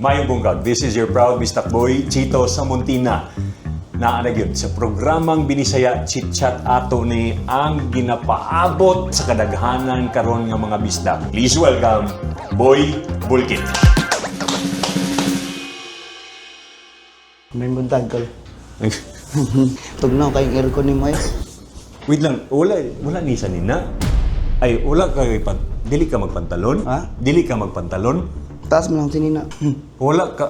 Mayong bunggag, this is your proud Bistak Boy, Chito Samuntina. Naanag sa programang Binisaya Chit-Chat ato ni ang ginapaabot sa kadaghanan karon nga mga bisdak. Please welcome, Boy Bulkit. May buntag ko. Tugnaw kayong aircon ni Moy. Wait lang, wala ni sa nina. Ay, wala ka dili ka magpantalon? Ha? Dili ka magpantalon? Taas mo lang sinina. Wala ka.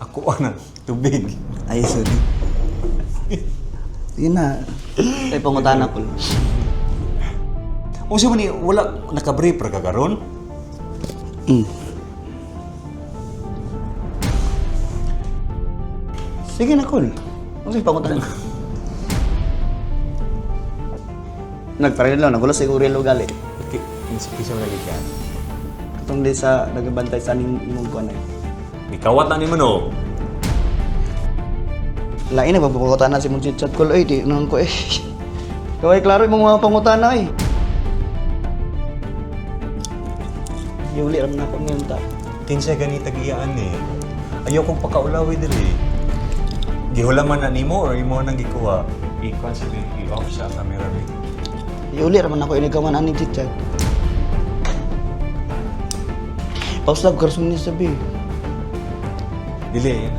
Ako ana, tubig. Ay, sorry. Yun na. Ay, pangutana ko. O siya man wala nakabrief ra ka karon? Sige na, Col. Ano sa'yo pangutana? Nagparin lang, nagulas sa urelo gali. Okay, kisa lagi ka. Itong di sa nagabantay sa imong kuwan ay. Ikawat na ni mo no. Lain na pagpapangutana si mong chat Col. Ay, di nang ko eh. Kaway, klaro yung mga pangutana eh. Yuli, ram na ako ngayon ta. Kinsa ganita giyaan eh. Ayaw kong pakaulawi diri. Gihulaman na nimo or imo nang gikuha? I-consider i-off sa camera rin. Yuli, raman ako inigaman ani chat. Pausa ko karson ni sabi. Dili, yan.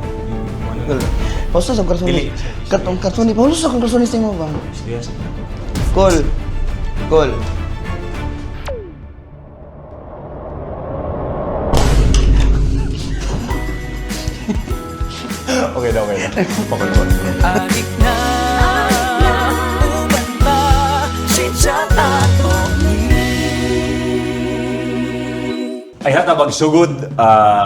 Col. Pausa sa karson ni. Katong karson ni. Pausa sa karson ni sa mo bang. Serious. Col. Col. Okay na. Pakulon. Adik na uban pa Chit-Chat ato ni Ay hata magsugod,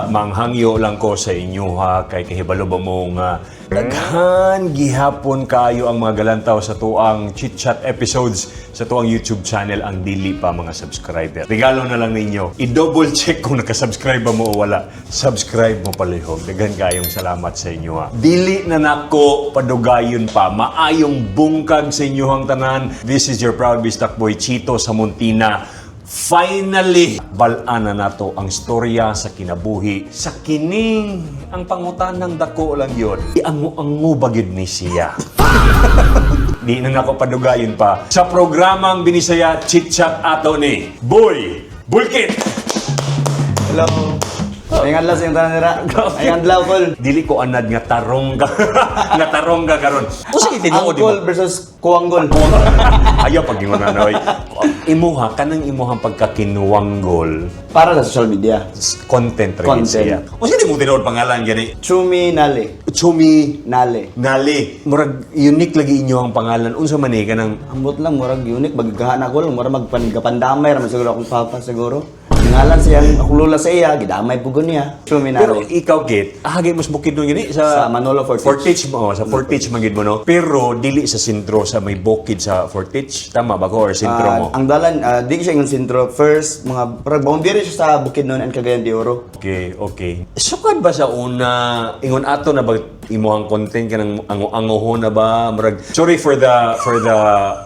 manghangyo lang ko sa inyo ha, kay kahibalo ba mong daghan gihapon kayo ang mga galantaw sa tuang Chit-Chat episodes sa tuang YouTube channel ang dili pa mga subscriber. Regalo na lang ninyo. I-double check kung nakasubscribe ba mo o wala. Subscribe mo palihog. Daghan kayong salamat sa inyo ha. Dili na nako padugayon pa. Maayong bungkag sa inyohang tanan. This is your proud Bistak Boy Chito Samuntina. Finally, balaan na nato ang storya sa kinabuhi. Sa kining, ang pangutanang dako lang yun. Ang bagid ni siya. Di na ako padugayin pa. Sa programang Binisaya Chit-Chat ato ni Boy Bulkit. Hello. Ay nga yung tanan nila. Ay nga Col. Dili ko anad nga tarong ka. Nga tarong ka karon. O sige, tinuod di mo. Angkol versus Kuwanggol. Ayaw pag ingon na noy. Imuha, kanang imuhang pagkakinuwanggol. Para sa social media. Content rin Content. siya. O sige, di mo tinuod pangalan gani. Chumi Nale. Chumi Nale. Nali. Murag unique lagi inyo ang pangalan. Unsa man ka nang Ambot lang, murag unique. Magkahaan ako lang. Murag magpandamay. Raman siguro akong papa siguro. Ngalan siya, ako lula sa iya. Gidamay po niya. Chumi pero Nale. ikaw git, hagay mo sa bukid nun gani Sa Manolo Fortich. Fortich mo, sa Fortich magid mo no. Pero dili sa sentro sa may bukid sa Fortich. Tama ba ko or sentro mo? Ang dalan, di siya yung sentro. First, mga parang boundary siya sa bukid noon and Cagayan de Oro. Okay. Sukad ba sa una ingon ato na ba imuhang content kanang anguhon na ba murag sorry for the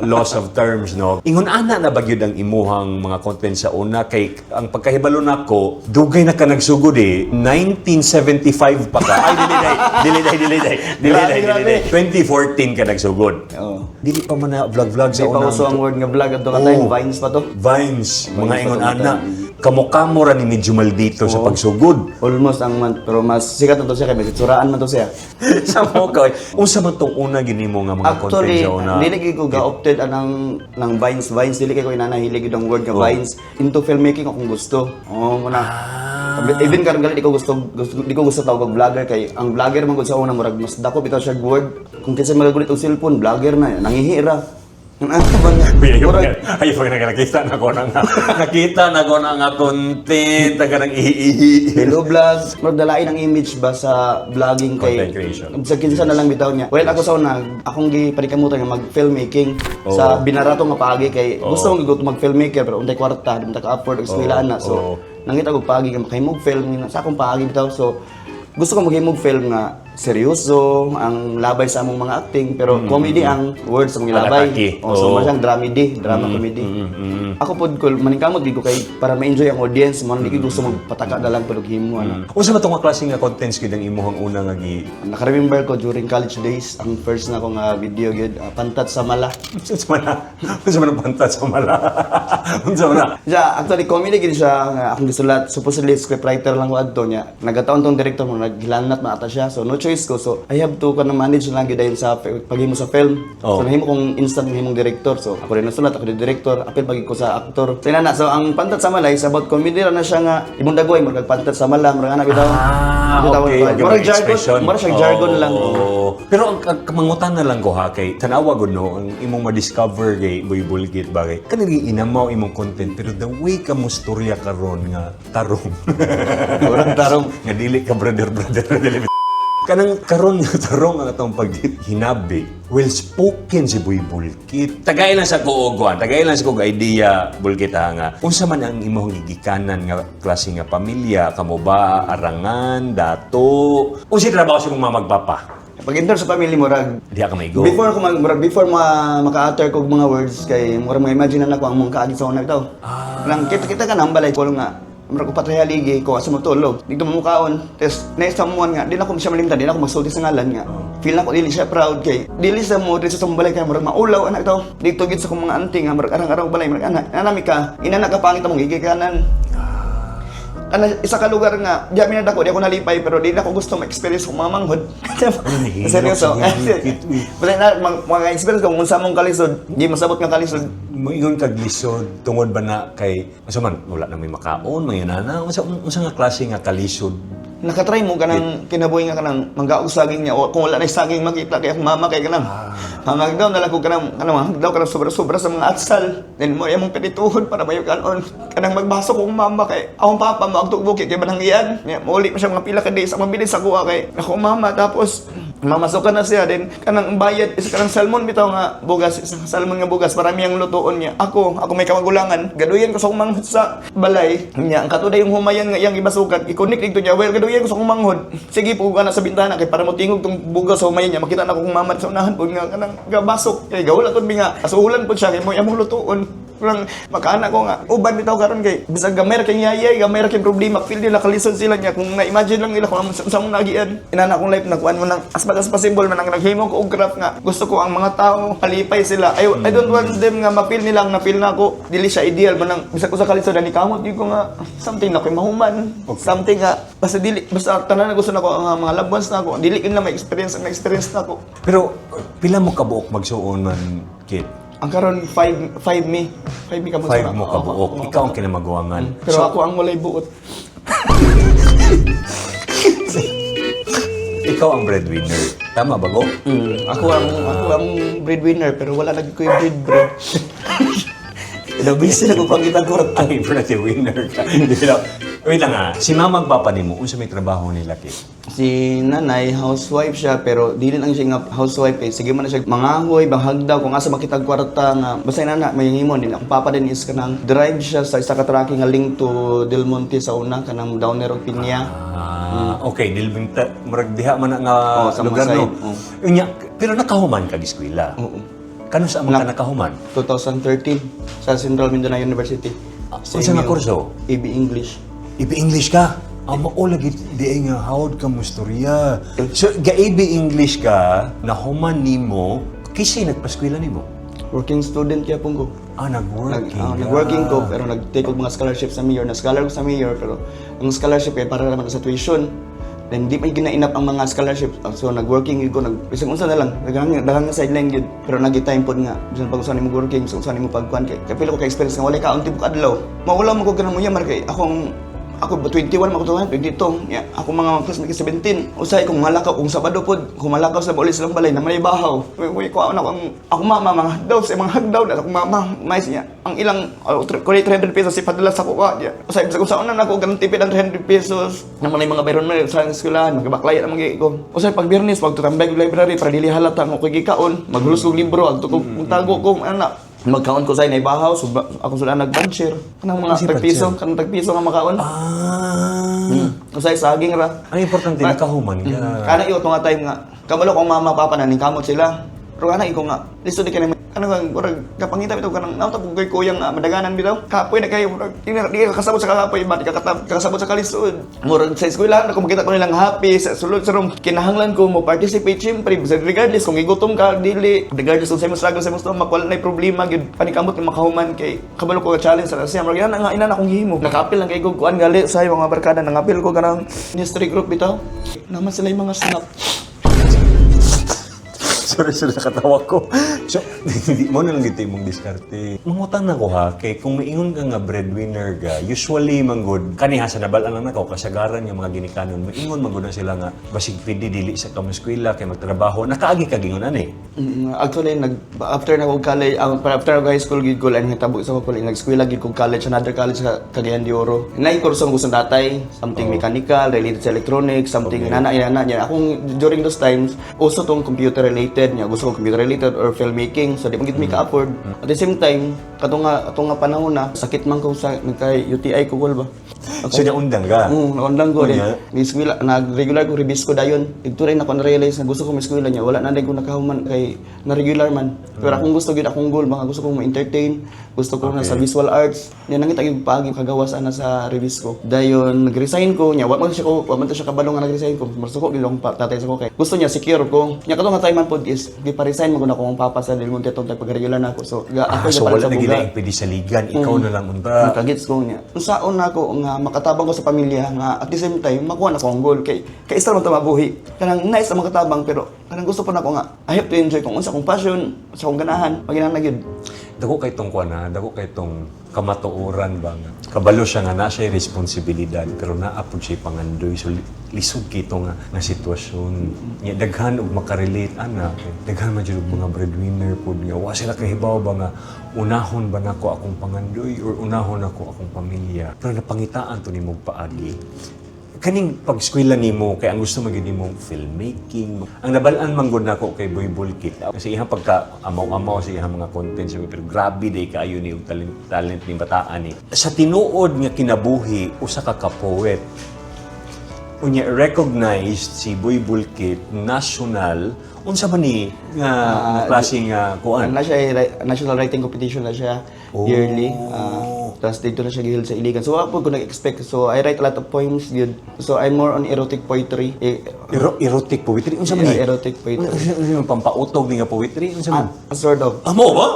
loss of terms no. Ingon ana na ba gyud ang imuhang mga content sa una kay ang pagkahibalo nako dugay na ka nagsugod eh 1975 pa ka. Ay dili. 2014 ka nagsugod. Oo. Dili pa man na vlog sa Di pa una. uso ang word nga vlog at doon tayo, Vines pa to. Vines, mga Vines ingon pa ana. to. Kamukha ra ni medyo maldito sa pagsugod. Almost ang pero mas sikat na to siya kay may suraan man to siya. Sa mo ka. Unsa man tong una gini mo nga mga content Actually, sa una? dili kay ko ga-opted anang ng Vines, dili kay ko inanahilig yung word nga Vines. Into filmmaking akong gusto. Oo, muna. Even karon gali di ko gusto tawag og vlogger kay ang vlogger man gud sa una murag mas dako bitaw siya word. Kung kinsa magagulit og cellphone, vlogger na nangihira. Ayaw pa nakita na ko na nga content, na kanang ihihi. Hello vlog, magdalain ang image ba sa vlogging kay Content creation. sa kinsa na lang bitaw niya. Well, ako sa una, akong gipanikamutan nga mag-filmmaking sa Binarato nga paagi kay gusto kong mag-filmmaker pero untay kwarta, di man ta ka-afford og eskwelahan na. So, nangita ko paagi nga makahimog film sa akong paagi bitaw. So, gusto ko maghimog film nga seryoso ang labay sa among mga acting pero comedy ang words ang ilabay. Atake. So Oo. siyang drama comedy. Ako pod ko maningkamot gid ko kay para ma-enjoy ang audience man di ko gusto magpataka na lang tulog himo ano. Unsa ba tong klase nga contents gid ang imuhang una nga Naka-remember ko during college days ang first na ko nga video gid Pantat sa Mala. Unsa man na? Unsa man ang pantat sa mala? Unsa man na? Siya, actually, comedy gid siya nga akong gisulat. Supposedly, scriptwriter lang ko adto niya. Nagataon tong director mo, naghilanat man ata siya. So, no choice ko. So, I have to manage lang gid dahil sa paghimo sa film. Oh. So, nahimo kong instant himong director. So, ako rin nasulat, ako rin director. Apil pagi ko sa actor. So, inana. So, ang Pantat sa Mala is about comedy ra na siya nga imong dagoy, murag Pantat sa Mala, murag ana bitaw. Murag jargon, murag siya jargon lang. Oo. Pero ang kamangutan na lang ko ha kay tanawa gud no ang imong ma-discover kay Boy Bulgit bagay. Kanang inamaw imong content pero the way ka mo storya karon nga tarong. Murag tarong. Nga dili ka brother dili. Kanang karon nga tarong ang atong paghinabi. Well spoken si Boy Bulkit. Tagay lang sa kuoguan, tagay lang sa kog idea Bulkit ha nga. Unsa man ang imong gigikanan nga klase nga pamilya, kamo ba arangan, dato? Unsa trabaho sa imong mga magpapa? Pag enter sa family mo rag Diha ka maigo. before maka-utter kog mga words kay murag ma-imagine na ko ang mong kaagi sa una bitaw. Nang kita ka nang balay ko nga murag upat reha ligi ko asa mo tulog. Dito mo mukaon. Tes next someone nga di na ko siya malimtan, di na ako magsulti sa ngalan nga. Feel na ko dili siya proud kay dili sa mo dito sa balay kay murag maulaw anak taw. Dito gid sa kong mga auntie nga murag arang-arang balay murag anak. Nanami ka ina nakapangit among gigikanan. Ano, isa ka lugar nga, di amin na dako, di ako nalipay, pero di na ako gusto ma-experience kung mga manghod. Seryoso. Basta na, mga experience ko, kung sa mong kalisod, di masabot nga kalisod. Moingon kag lisod tungod ba na kay unsa man wala na may makaon, may nana, unsa nga klase nga kalisod. Nakatry mo ka ng kinabuhi nga ka ng manggaog saging niya, o kung wala na saging makita, kaya akong mama kay ka ng hangagdaw na lang ko ka ng, hangagdaw ka ng sobra-sobra sa mga atsal. Then mo, yung mong pinituhod para mayo kanon. Kanang magbaso kong mama kay, akong papa mo, agtog bukit, kay banang iyan. Mauli pa siya mga pila ka days, ang mabilis sa kuha kay, akong mama, tapos, mamasok ka na siya din kanang bayad is kanang salmon bitaw nga bugas isang salmon nga bugas marami ang lutoon niya ako may kamagulangan gaduyan ko sa akong manghod sa balay niya ang katuday yung humayan nga iyang ibasukat ikonik dito niya well gaduyan ko sa akong manghod sige po ana sa bintana kay para mo tingog tong bugas sa humayan niya makita na ko kung mamat sa unahan po nga kanang gabasok kay gawala pod mi nga asuhulan pod siya kay mo iyang lutoon kurang makaana ko nga uban bitaw karon kay bisag gamay ra kay yayay gamay ra kay problema feel nila kalisod sila niya kung na-imagine lang nila kung sa mong nagian inana kong life nakuan mo nang as much as possible man ang naghimo ko og craft nga gusto ko ang mga tao halipay sila I don't want them nga ma-feel nila na feel na ako dili siya ideal man ang bisag ko sa kalisod ani kamot di ko nga something na koy mahuman something nga basta dili basta tanan na gusto nako ang mga loved ones nako dili kin lang may experience nako Pero pila mo kabuok magsuon man kid? ang karon 5 me ka mo 5 mo kabuok. Ikaw ang kinamagawangan. pero ako ang walay buot. Ikaw ang breadwinner. Tama ba, Go? Ako ang breadwinner pero wala lagi ko yung bread. Busy na ko pangitan ko rat. Ay, breadwinner ka. Hindi lang. Wait lang ha. Si mama ang papa nimo, unsa may trabaho nila kid? Si nanay, housewife siya, pero dili lang siya nga housewife eh. Sige man na siya mangahoy, banghagdaw, kung asa makitag kwarta nga. Basta nana, may himon din. Akong papa din is kanang drive siya sa isa ka tracking nga link to Del Monte sa una, kanang Downer o Pinya. Okay, dilbinta. Murag diha man na nga Oo, sa mga lugar, no? side, oo. Unya, pero nakahuman ka eskwela. Oo. Kano sa mga nakahuman? 2013 sa Central Mindanao University. Unsa nga kurso? AB English. English ka? Maula gid di nga hawd ka mo storya. So ga-AB English ka, nahuman nimo, kasi nagpaskwela nimo. Working student kaya pong ko. Nag-working. Nag-working ko pero nag-take og mga scholarship sa mayor. Na-scholar ko sa mayor pero ang scholarship ay para naman sa tuition. Then di pa gina-inap ang mga scholarship. So nag-working ko bisag unsa na lang. Daghang sideline gyud pero nagi-time pod nga. Bisan pag usan nimo working, so usan nimo pagkuan kay pila ko ka experience nga wala ka unti ko adlaw. Mawala mo ko kanang muya mar kay ako 21 ako tuwan 22 ya ako mga classmate 17 usay kung malakaw kung sabado pod kung malakaw sa ulis lang balay na may bahaw uy ko ako mama mga hagdaw sa mga hagdaw na ako mama mais niya ang ilang 300 pesos si padala sa kuha ya usay kung sa una nako ganun tipid ang 300 pesos naman ay mga bayron man sa eskwelahan magabaklaya na magi ko usay pag Biyernes pag tutambay ko library para dili halata ako gikaon maghulos kog libro adto ko tago ko anak magkaon ko sa inay bahaw, ako sila nag-buncher. Kanang mga tagpiso, kanang tagpiso nga makaon. Usay saging ra. Ang importante, nakahuman ka. Kana iyo nga time nga. Kabalo kong mama papa na ning kamot sila. Pero kana iko nga. Listo di ka na ano nga murag kapangita bitaw kanang nauta pug kay kuyang nga madaganan bitaw. Kapoy na kayo murag di ka kasabot sa kapoy ba di ka kasabot sa kalisod. Murag sa eskwela na kung makita ko nilang happy sa sulod sa room kinahanglan ko mo participate syempre regardless kung igutom ka dili regardless kung sa imong struggle sa imong stomach wala na problema gid panikamot nga makahuman kay kabalo ko challenge sa siya murag ina na akong himo. Nakaapil lang kay ko kuan gali sa mga barkada nangapil ko ganang history group bitaw. Naman sila yung mga snap. Sorry, nakatawa ko. So, hindi mo na lang dito mong diskarte. Mangutang na ko ha, kay kung maingon ka nga breadwinner ka, usually manggod, kaniha sa nabalaan lang nako, kasagaran yung mga ginikanon, maingon manggod na sila nga, basig pwede dili sa kamuskwila, kay magtrabaho, nakaagi ka gingunan eh. Actually, after na ko college, after ko high school gid ko lang hitabo sa ko nag-eskwela gid ko college, another college sa Cagayan de Oro. Nay kurso gusto datay, something mechanical, related sa electronics, something Okay. nana niya. Akong during those times, uso tong computer related niya, gusto ko computer related or filmmaking, so di mo gid mi ka-afford. At the same time, katong nga panahon na sakit man ko sa nagkay UTI ko ba. So, naundang ka? Naundang ko rin. Unya? May eskwela, nag-regular ko ribis ko dayon. Ito rin ako na-realize na gusto ko may eskwela niya. Wala na rin ko nakahuman kay na-regular man. Pero akong gusto gid akong goal, mga gusto kong ma-entertain. Gusto ko na sa visual arts. Yan nangita yung pagi kagawas ana sa ribis ko. Dayon nag-resign ko niya. Wa man siya kabalo nga nag-resign ko. Marso ko gid akong tatay sa ko kay. Gusto niya secure ko. Nya kato nga time man pod is di pa resign mo na akong papa sa Del Monte tong pag-regular na ako. So ako So, palit wala sa na buga. gila yung pwede sa ligan, ikaw na lang unta. Kagits ko niya. Unsaon na ako nga makatabang ko sa pamilya nga at the same time makuha na ko ang goal kay isa man ta mabuhi. Kanang nice na makatabang pero kanang gusto pa na ko nga I have to enjoy kung unsa akong passion, sa akong ganahan, maginang na gyud. Dako kay tong kuan ha, dako kay tong kamatuoran ba nga. Kabalo siya nga na siya responsibilidad pero naapod siya pangandoy so lisod kito nga sitwasyon. Nya daghan og makarelate ana. Daghan man jud og mga breadwinner pud nga wa sila kahibaw ba nga unahon ba nako akong pangandoy or unahon ako akong pamilya. Pero napangitaan to nimo paagi. Kaning pag-eskwela nimo kay ang gusto magid nimo filmmaking. Ang nabalaan man gud nako kay Boy Bulkit. Kasi ihang pagka amaw-amaw sa ihang mga contents pero grabe day kaayo ni og talent ni bataan ni. Sa tinuod nga kinabuhi usa ka ka-poet. Unya recognized si Boy Bulkit national unsa man ni nga klase nga kuan. Na siya national writing competition na siya yearly. Tapos dito na siya gihil sa Iligan. So ako ko nag-expect. So I write a lot of poems yun. So I'm more on erotic poetry. Erotic poetry unsa man ni? Erotic poetry. Unsa man pampautog ni nga poetry unsa man? Sort of. Amo ba?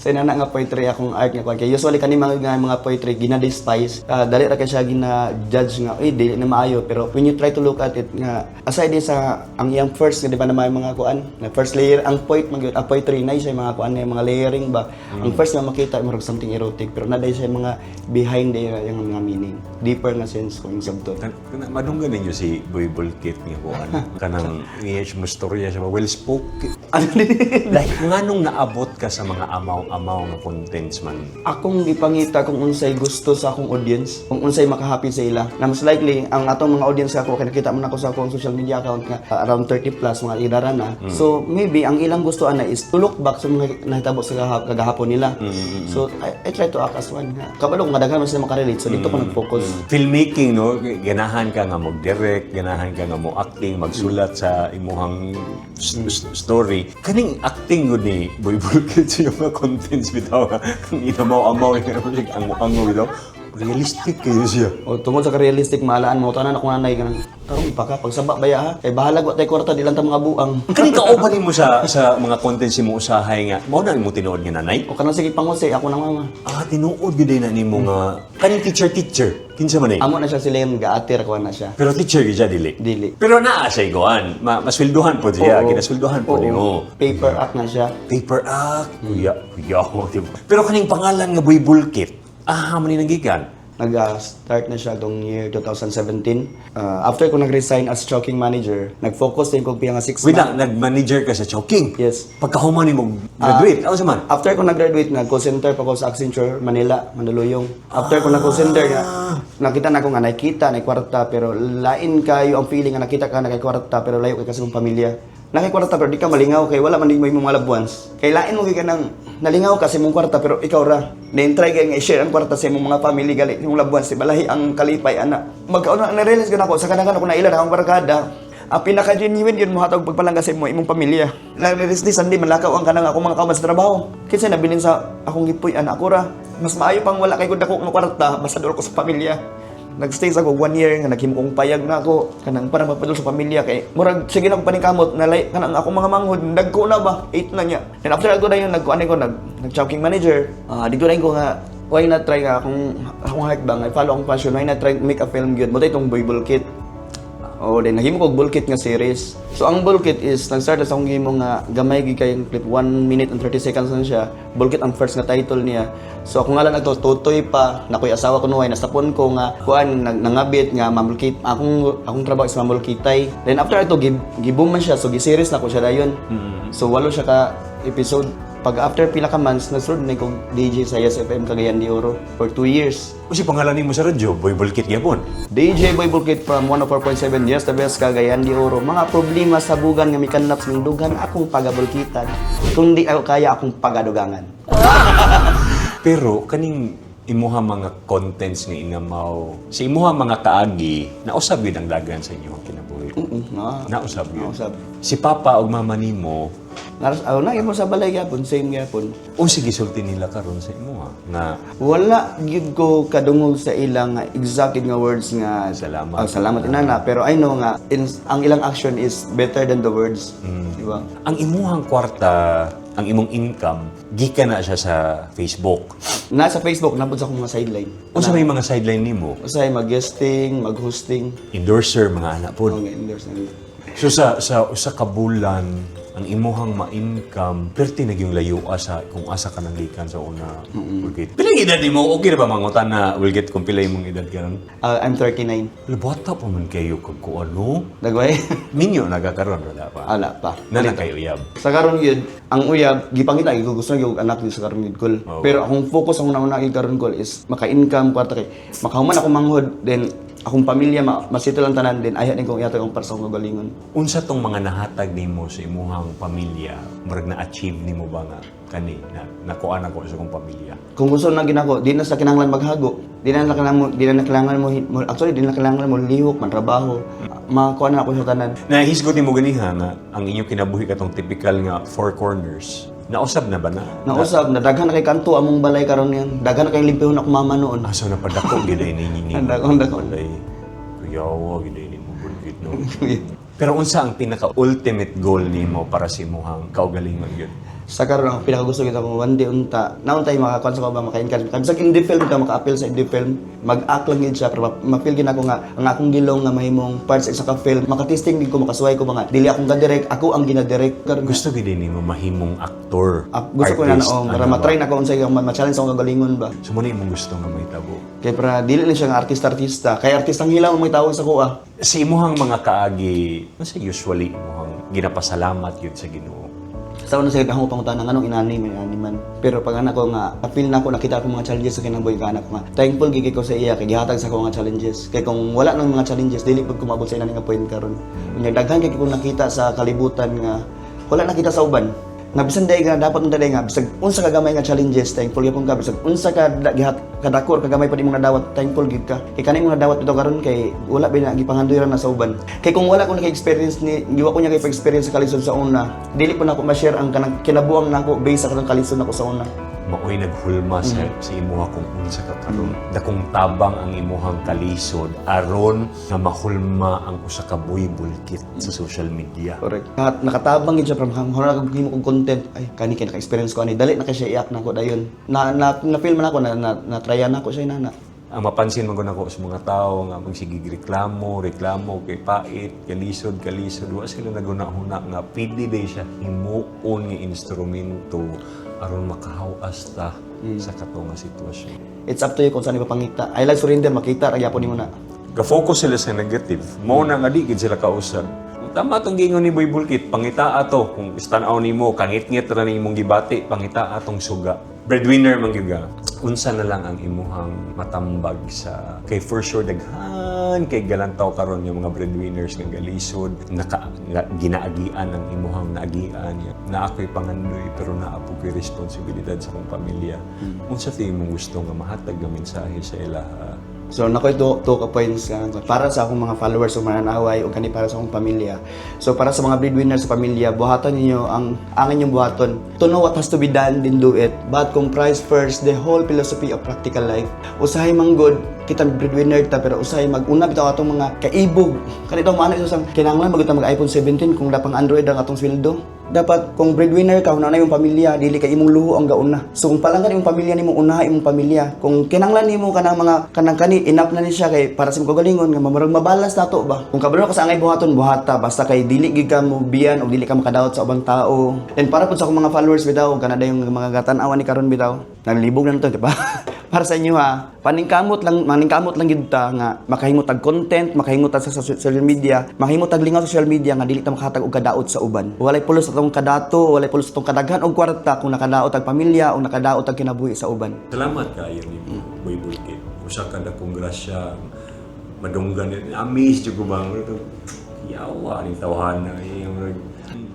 Sa inana nga poetry akong art nga kay usually kani mga poetry gina-despise dali ra kay siya gina-judge nga dili na maayo pero when you try to look at it nga aside din sa ang iyang first nga di ba na may mga kuan na first layer ang poetry na siya mga kuan mga layering ba ang first nga makita mo something erotic pero naday siya mga behind yung mga meaning deeper nga sense kung subtot. Madunggan ninyo si Boy Bulkit nga kuan kanang mo storya siya well spoken. Like nganong naabot ka sa mga amaw nga contents man. Akong gipangita kung unsay gusto sa akong audience, kung unsay makahappy sa ila. Na mas likely ang atong mga audience ako kay nakita man ako sa akong social media account nga around 30 plus mga idara na. So maybe ang ilang gusto ana is to look back sa mga nahitabo sa kagahapon nila. So I try to act as one. Kabalo kung daghan man sila makarelate. So dito ko nag-focus. Filmmaking no, ganahan ka nga mag-direct, ganahan ka nga mo acting, magsulat sa imuhang story. Kaning acting gud ni Boy Bulkit sa mga contents bitaw ang inamaw-amaw ang ango bitaw. Realistic kayo siya. O tungod sa ka-realistic maalaan mo tanan ako nanay kanang tarong pa ka pagsaba baya ha. Kay bahala wa tay kwarta di lang ta mga buang. Kaning kauban mo sa mga contents mo usahay nga mao na imo tinuod nga nanay. O kanang sige pangusay ako nang mama. Tinuod gid na nimo nga kaning teacher kinsa man eh. Amo na siya sila yung gaatir ko na siya. Pero teacher gid siya dili. Dili. Pero naa siya goan. Masweldohan po siya, Oo. kinasweldohan po Oo. nimo. Paper act na siya. Paper act, kuya ako, diba? Pero kaning pangalan nga Boy Bulkit, man ni nagikan. Nag-start na siya tong year 2017. After ko nag-resign as choking manager, nag-focus din ko piya nga 6 Wait months. lang, nag-manager ka sa Chowking. Yes. Pagkahuman ni mo graduate, ano sa man? After ko nag-graduate, nag-call center pa ko sa Accenture, Manila, Mandaluyong. After ko nag-call center, nakita na ko nga nakita, na kwarta, pero lain kayo ang feeling nga nakita ka na kay kwarta, pero layo kay kasi mong pamilya. nakikwarta pero di ka malingaw kay wala man din mo imong mga loved ones. Kay lain mo ka nang nalingaw ka sa imong kwarta pero ikaw ra. Then try kay nga i-share ang kwarta sa imong mga family gali imong loved ones. Balahi ang kalipay ana. Magkauna na-realize gud ako sa kanang ako na ilan akong barkada. Ang pinaka-genuine yun mo hatag pagpalangga sa imong pamilya. Nag-realize di sandi malakaw ang kanang ako mga kauman sa trabaho. Kinsa nabilin sa akong gipuy ana ako ra. Mas maayo pang wala kay gud ako ng kwarta basta dol ko sa pamilya. Nagstay sa ko 1 year nga naghimo kong payag na ako kanang para mapadul sa pamilya kay murag sige na ko paningkamot nalay kanang ako mga manghod dagko na ba 8 na niya. Then after ako na yun nagkuan ko nag-chowking manager. Dito rin ko nga why not try nga akong hakbang I follow akong passion why not try make a film gyud mo itong Bible Kit. Then nahimo ko Bull Kit nga series. So ang Bull Kit is nag-start sa akong gimo nga gamay gi kay clip 1 minute and 30 seconds lang siya. Bull Kit ang first nga title niya. So ako nga lang tutoy pa nakoy asawa ko nuway nasapon ko nga kuan nangabit nga mamulkit akong trabaho is mamulkitay. Then after ito giboom man siya so gi-series na ko siya dayon. So walo siya ka episode. Pag after pila ka months nagsunod na kong DJ sa YesFM Cagayan de Oro for 2 years. Kasi pangalan mo sa radyo, Bible Kit yapon. DJ Bible Kit from 104.7 Yes the Best Cagayan de Oro. Mga problema sa bugan nga mikanap sa dugan akong pagabulkitan. Kung di ako kaya akong pagadugangan. Pero kaning imuha mga contents nga inamaw, sa imuha mga kaagi, nausab yun ang dagan sa inyo ang kinabuhi. Nausab yun. Nausab. Si Papa o Mama nimo, Na mo sa balay gyapon, same gyapon. o sige sulti nila karon sa imuha nga Wala gyud ko kadungog sa ilang exact nga words nga Salamat. salamat inana pero I know nga ang ilang action is better than the words. Di ba? ang imuhang kwarta, ang imong income, gikan na siya sa Facebook. Nasa Facebook napud sa akong mga sideline. Unsa may mga sideline nimo? Usay mag-guesting, mag-hosting, Endorser mga anak po. mga endorse na. So sa kabulan, ang imuhang ma-income, perti na yung layua sa kung asa ka nang gikan sa una. Ulgit. Pilang edad nimo? Okay na ba mangutan na Ulgit kung pila imong edad karon? I'm 39. Bata pa man kayo kung ano? Dagway? Minyo nagakaroon wala pa. Ala pa. Nana kayo uyab. Sa karon gyud, ang uyab gipangita gyud gusto gyud anak gyud sa karon gyud kol. Oh. Pero akong focus ang una gyud karon kol is maka-income kwarta kay makahuman ako manghod then akong pamilya masito lang tanan din ayaw din kong ihatag ang para sa akong kagalingon. Unsa tong mga nahatag nimo sa imuhang pamilya, murag na-achieve nimo ba nga kani na nakuan ako sa akong pamilya? Kung gusto na ginako, di na sa kinahanglan maghago. Di na kailangan mo actually di na kailangan mo lihok man trabaho. Makuha na ako sa tanan. Nahisgot nimo ganiha nga ang inyong kinabuhi katong typical nga four corners. Nausab na ba na? Nausab na daghan na kay kanto among balay karon yan. Daghan na kay limpihon ako mama noon. Aso na padako giday ni Ang dako. Walay. Kuyawa giday ni mo bulgit no. Pero unsa ang pinaka-ultimate goal nimo para sa imong kaugalingon gyud? Sa karon ang pinakagusto kita ko one day unta. Naon tay makakuan sa ba maka-encourage. Kasi sa indie film ka maka-appeal sa indie film, mag-act lang gid siya pero ma-feel gid ako nga ang akong gilong nga mahimong parts sa ka film, maka-testing gid ko makasuway ko mga dili akong ga-direct, ako ang gina-direct. Gusto gid nimo mahimong aktor. Gusto ko na artist, para ma-try na ko unsay ma-challenge akong kagalingon ba. So mo na imong gusto nga may tabo. Kaya para dili na siya nga artista. Kay artistang hilaw ang may tawag sa kuha. Sa imuhang mga kaagi, unsa usually imuhang ginapasalamat yun sa Ginoo? Sa una sa akong pangutan ng anong inani man. Pero pag anak ko nga, feel na ko nakita ko mga challenges sa kinabuhi ka anak ko nga. Thankful gigi ko sa iya kay gihatag sa ko nga challenges. Kay kung wala nang mga challenges, dili pud kumabot sa inani nga point karon. Unya daghan kay ko nakita sa kalibutan nga wala nakita sa uban. Nga bisan day nga dapat unta day nga bisag unsa ka gamay nga challenges thankful gyapon ka bisag unsa ka kadakor ka gamay pa di mo nadawat thankful gid ka kay kanay mo nadawat bitaw karon kay wala ba na gipangandoyran na sa uban kay kung wala ko naka-experience ni giwa ko nya kay experience sa kalisod sa una dili po nako ma-share ang kanang kinabuang nako based sa kanang kalisod nako sa una. Maoy naghulma sa imuha kung unsa ka karon. Dakong tabang ang imuhang kalisod aron nga mahulma ang usa ka bulkit sa social media. Correct. Nakatabang gid siya from hanghon na gimo kong content ay kani kay naka-experience ko ani dali na kay siya iyak nako dayon na feel man ako na tryan nako siya inana. Ang mapansin man ko nako sa mga tao nga magsigig reklamo kay pait, kalisod, wa sila naguna-huna nga pwede day siya himuon nga instrumento aron makahawas ta sa kato nga sitwasyon. It's up to you kung saan ipapangita. I like surrender makita ra gyapon nimo na. Ka-focus sila sa negative. Mao na nga di gid sila kausap. Tama tong gingon ni Boy Bulkit, pangita ato kung istanaw nimo kangit-ngit ra nimong gibati, pangita atong suga. Breadwinner man gyud ka. Unsa na lang ang imuhang matambag sa kay for sure daghan daghan kay galantaw karon yung mga breadwinners nga galisod, ginaagian ang imuhang naagian. Na ako'y pangandoy pero naapo ko'y responsibilidad sa akong pamilya. Unsa ti imong gusto nga mahatag nga mensahe sa ilaha? So nakoy to ka points para sa akong mga followers o mananaway o kani para sa akong pamilya. So para sa mga breadwinners sa pamilya, buhaton ninyo ang inyong buhaton. To know what has to be done, then do it. But comprise first the whole philosophy of practical life. Usahay manggod kita breadwinner ta pero usahay mag-una bitaw atong mga kaibog. Kanito mo ano ito sang kinahanglan magutang mag-iPhone 17 kung dapang Android ang atong sweldo. Dapat kung breadwinner ka, una na yung pamilya, dili kay imong luho ang gauna. So kung palangan imong pamilya nimo, unaha imong pamilya. Kung kinahanglan nimo kanang mga kanang-kani enough na ni siya kay para sa imong kagalingon nga mamarag mabalance nato ba. Kung kabalo ka sa angay buhaton, buhata basta kay dili gid ka mo biyan o dili ka makadaot sa ubang tao. And para pud sa akong mga followers bitaw, kanada yung mga gatan-awan ni karon bitaw. Nalibog na nito, di ba? Para sa inyo ha, maningkamot lang gid ta nga makahimot tag content, makahimot ta sa social media, makahimot tag lingaw sa social media nga dili ta makahatag og kadaot sa uban. Walay pulos atong kadato, walay pulos atong kadaghan og kwarta kung nakadaot tag pamilya o nakadaot tag kinabuhi sa uban. Salamat kayo ni Boy Bulkit. Usa ka na kong grasya, madunggan yun. Amaze yung gumang. Yawa, ni tawahan na.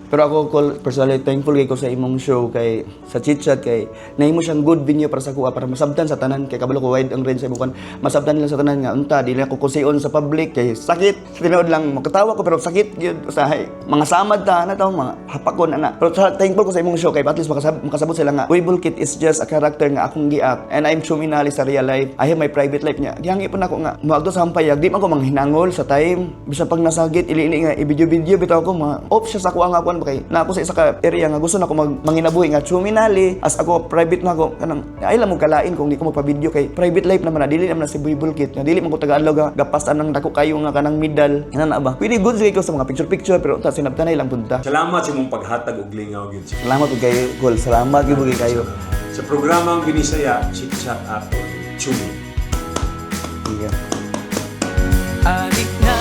Pero ako personally thankful kay ko sa imong show kay sa Chit Chat kay nahimo siyang good venue para sa kuha para masabtan sa tanan kay kabalo ko wide ang range sa imong masabtan nila sa tanan nga unta dili ako kusion sa public kay sakit tinuod lang makatawa ko pero sakit gyud usahay mga samad ta na taw mga hapakon ana pero thankful ko sa imong show kay at least makasabot sila nga Boy Bulkit is just a character nga akong gi-act and I'm Chuminali sa real life. I have my private life niya gihangi po nako nga moagto sa hampayag di man ko manghinangol sa time bisan pag nasagit ili nga i-video bitaw ko off siya sa kuha nga kay na ako sa isa ka area nga gusto na ko manginabuhi nga Chuminali as ako private na ako kanang ay lang mo kalain kung di ko magpa-video kay private life naman na dili naman na si Boy Bulkit nga dili man ko taga-adlaw gapastan ng dako kayo nga kanang medal ina na ba pwede good sige ko sa mga picture pero ta sinabtanay lang punta. Salamat sa imong paghatag og lingaw gyud. Salamat ug kayo Gol, salamat gyud kayo sa programang Binisaya Chit Chat aton Chumi. Yeah. Adik na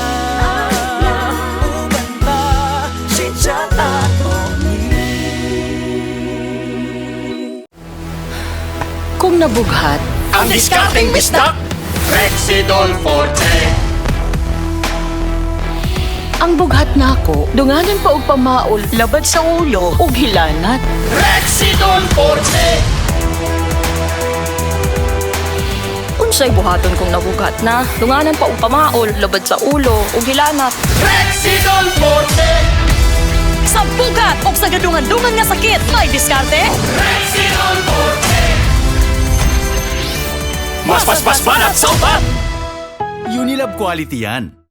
uban pa Chit-chat at Ogni. Kung nabughat, Ang discarding bisdak Rexidol Forte. ang bughat nako, dunganan pa og pamaol, labad sa ulo ug hilanat. Rexidol Forte. Unsay buhaton kung nabughat na, dunganan pa og pamaol, labad sa ulo ug hilanat. Rexidol Forte. Sa bugat o sa gadungan-dungan nga sakit, may diskarte. Rexidol Forte. Mas banat sa upat. Unilab quality yan.